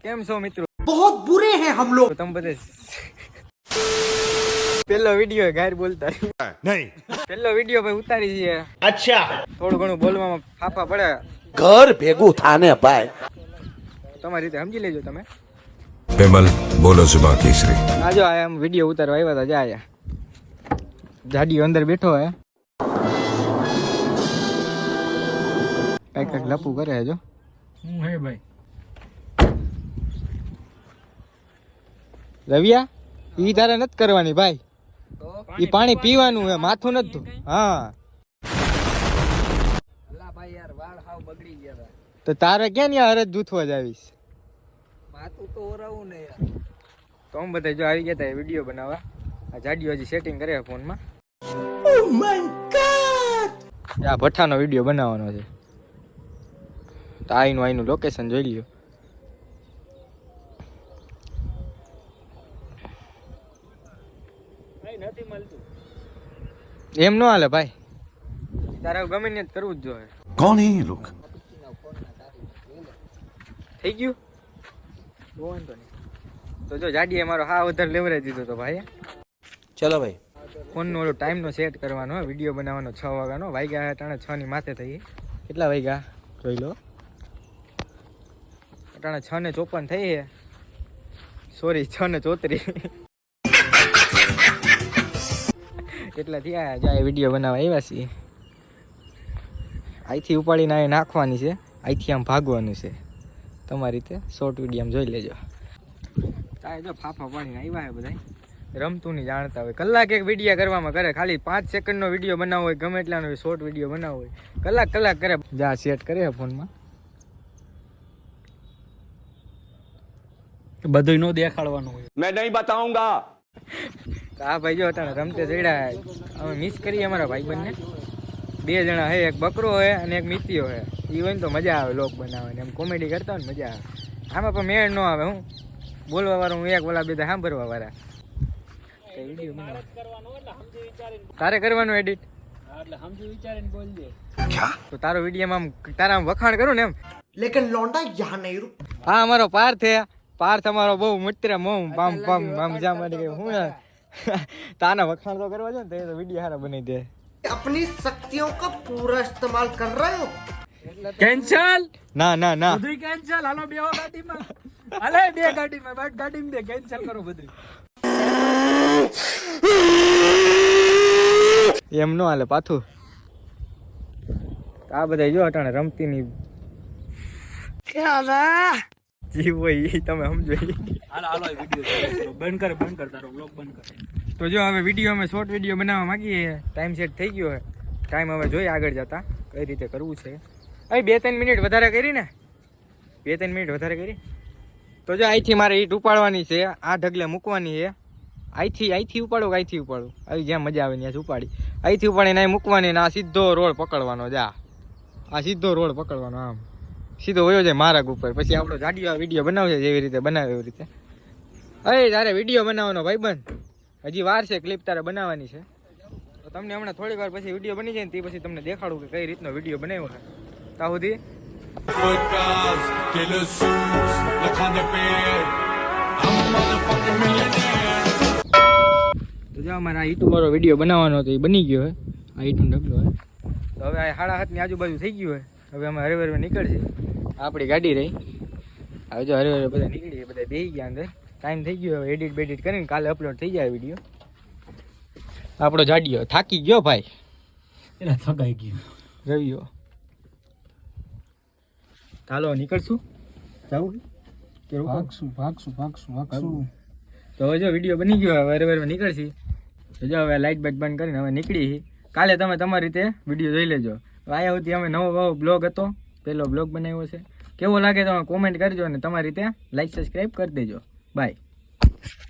કેમ છો મિત્રો? बहुत बुरे हैं हम लोग। તમે બધે પેલો વિડિયો ગાયર બોલતા નહીં પેલો વિડિયો ભાઈ ઉતારી છે. अच्छा થોડું ઘણું બોલવામાં ફાફા પડે, घर भेगू थाने भाई। તમારી રીતે સમજી લેજો તમે. વિમલ બોલો સુબા કેસરી આજો આ એમ વિડિયો ઉતારવા આવ્યા હતા. જા જાડીઓ અંદર બેઠો હે, કઈક લપુ કરે જો. હું હે ભાઈ રવિયા ઈ તારે નથી કરવાની ભાઈ, ઈ પાણી પીવાનું હે, માથું નથી. હા ભાઈ યાર વાળ હાવ બગડી ગયા હતા. તો તારે ક્યાં ન્યા હરજ દૂથવા જ આવીશ? માથું તો ઓરાવું ને યાર. તો અમે બધા જો આવી ગયા હતા વિડીયો બનાવવા. આ જાડીઓ હજી સેટિંગ કરે ફોનમાં. આ ભઠ્ઠાનો વિડીયો બનાવવાનો છે. તો આઈનું લોકેશન જોઈ લ્યો. નથી મળતું. એમ નો હાલે ભાઈ, તારે ગમે ને કરવું જ જોઈએ. કોણ હે ये लोग થઈ ગયું બહુ વાંધો નહીં. તો જો જાડીએ મારો હા વધારે લેવરાઈ દીધો તો ભાઈ. चलो भाई ફોનનો ઓલો ટાઈમનો સેટ કરવાનો, વિડીયો બનાવવાનો 6 વાગ્યાનો. વાગ્યા અટાણે 6 ની માથે થઈ. કેટલા વાગ્યા જોઈ લો. અટાણે 6:54 થઈ છે. સોરી 6:34 કેટલા થયા? જાય વિડીયો બનાવવા આવ્યા છીએ. અહીંથી ઉપાડીને આવી નાખવાની છે, અહીંથી આમ ભાગવાનું છે. તમારી રીતે શોર્ટ વિડીયો જોઈ લેજો. તારે જો ફાફા પાડીને આવ્યા છે બધા, રમતું નહીં જાણતા હોય. કલાક એક વિડીયો કરવામાં કરે, ખાલી 5 સેકન્ડનો વિડીયો બનાવવો હોય, ગમે એટલાનો શોર્ટ વિડીયો બનાવવો હોય, કલાક કરે. જા સેટ કરે ફોનમાં. બધું નો દેખાડવાનું હોય. मैं नहीं बताऊंगा। આ ભાઈ જો અટાણે રમતે ચડ્યા. અમે મિસ કરીએ અમારા ભાઈબંધને. 2 જણા હે, એક બકરો હે અને એક મિત્યો હે. એ હોય ને તો મજા આવે લોક બનાવવાની, એમ કોમેડી કરતા હોય ને મજા આવે. આમાં પણ મેળ ન આવે. હું બોલવા વાળો હું એક, ઓલા બધા સાંભળવા વાળા. તારે કરવાનું એડિટ એટલે સમજી વિચારીને બોલ દે. તો તારો વિડીયોમાં આમ તારા આમ વખાણ કરું ને એમ. लेकिन लौंडा यहाँ नहीं रुक। હા અમારો પાર્થ હે. પાર્થ અમારો બહુ મિત્ર. મોમ પામ પામ આમ જા મારી ગઈ. હું તાના વખાણ તો કરવા છે ને, તો એ તો વિડીયો સારા બનાવી દે. अपनी शक्तियों का पूरा इस्तेमाल कर रहे हो। કેન્સલ ના બધું કેન્સલ. હાલો બેહો ગાડીમાં. હાલે બે ગાડીમાં, બટ ગાડીમાં બે કેન્સલ કરો બધું. એમ નો હાલે પાછું. આ બધા જો અટાણે રમતી ની જીવ હોય ઈ તમે સમજો. હાલો હાલો વિડિયો બંધ કર તારો બ્લોગ બંધ કર. તો જો હવે વિડીયો અમે શોર્ટ વિડીયો બનાવવા માંગીએ. ટાઈમ સેટ થઈ ગયો છે. ટાઈમ હવે જોઈએ આગળ જતા કઈ રીતે કરવું છે. અહીં 2-3 મિનિટ વધારે કરી ને, 2-3 મિનિટ વધારે કરી. તો જો અહીંથી મારે ઈટ ઉપાડવાની છે, આ ઢગલે મૂકવાની છે. અહીંથી ઉપાડો કે અહીંથી ઉપાડું? આવી જ્યાં મજા આવે ત્યાં ઉપાડી. અહીંથી ઉપાડીને અહીં મૂકવાની ને આ સીધો રોડ પકડવાનો. જા આ સીધો રોડ પકડવાનો, આમ સીધો વયો જાય માર્ગ ઉપર. પછી આપણો જાડીઓ વિડીયો બનાવશે જેવી રીતે બનાવે એવી રીતે. અરે તારે વિડીયો બનાવવાનો ભાઈબંધ, હજી વાર છે. ક્લિપ તારે બનાવવાની છે. તો તમને હમણાં થોડી વાર પછી વિડીયો બની જાય ને તે પછી તમને દેખાડું કે કઈ રીતનો વિડીયો બનાવ્યો છે. ત્યાં સુધી તો જો અમારે આ ઈટુ વાળો વિડીયો બનાવવાનો હતો, એ બની ગયો હે. આ ઈટુનો ઢગલો હે. તો હવે આ 7:30 આજુબાજુ થઈ ગયું હે. હવે અમે હરે નીકળશે. આપણી ગાડી રહી. હવે જો હરે બધા નીકળી, બધા બેસી ગયા અંદર. ટાઈમ થઈ ગયો. હવે એડિટ બેડિટ કરીને કાલે અપલોડ થઈ જાય વિડીયો. આપણો જાડીયો થાકી ગયો ભાઈ. એલા થકાઈ ગયું રવિયો. ચાલો નીકળશું. જાવું કે ભાગશું. તો હવે જો વિડીયો બની ગયો. હવે હરે નીકળશી. તો જો હવે લાઇટ બાઇટ બંધ કરીને હવે નીકળી. કાલે તમે તમારી રીતે વિડીયો જોઈ લેજો. આયા સુધી અમે નવો બ્લોગ હતો, પહેલો બ્લોગ બનાવ્યો છે. કેવો લાગે તમે કોમેન્ટ કરજો અને તમારી રીતે લાઈક સબસ્ક્રાઈબ કરી દેજો. બાય.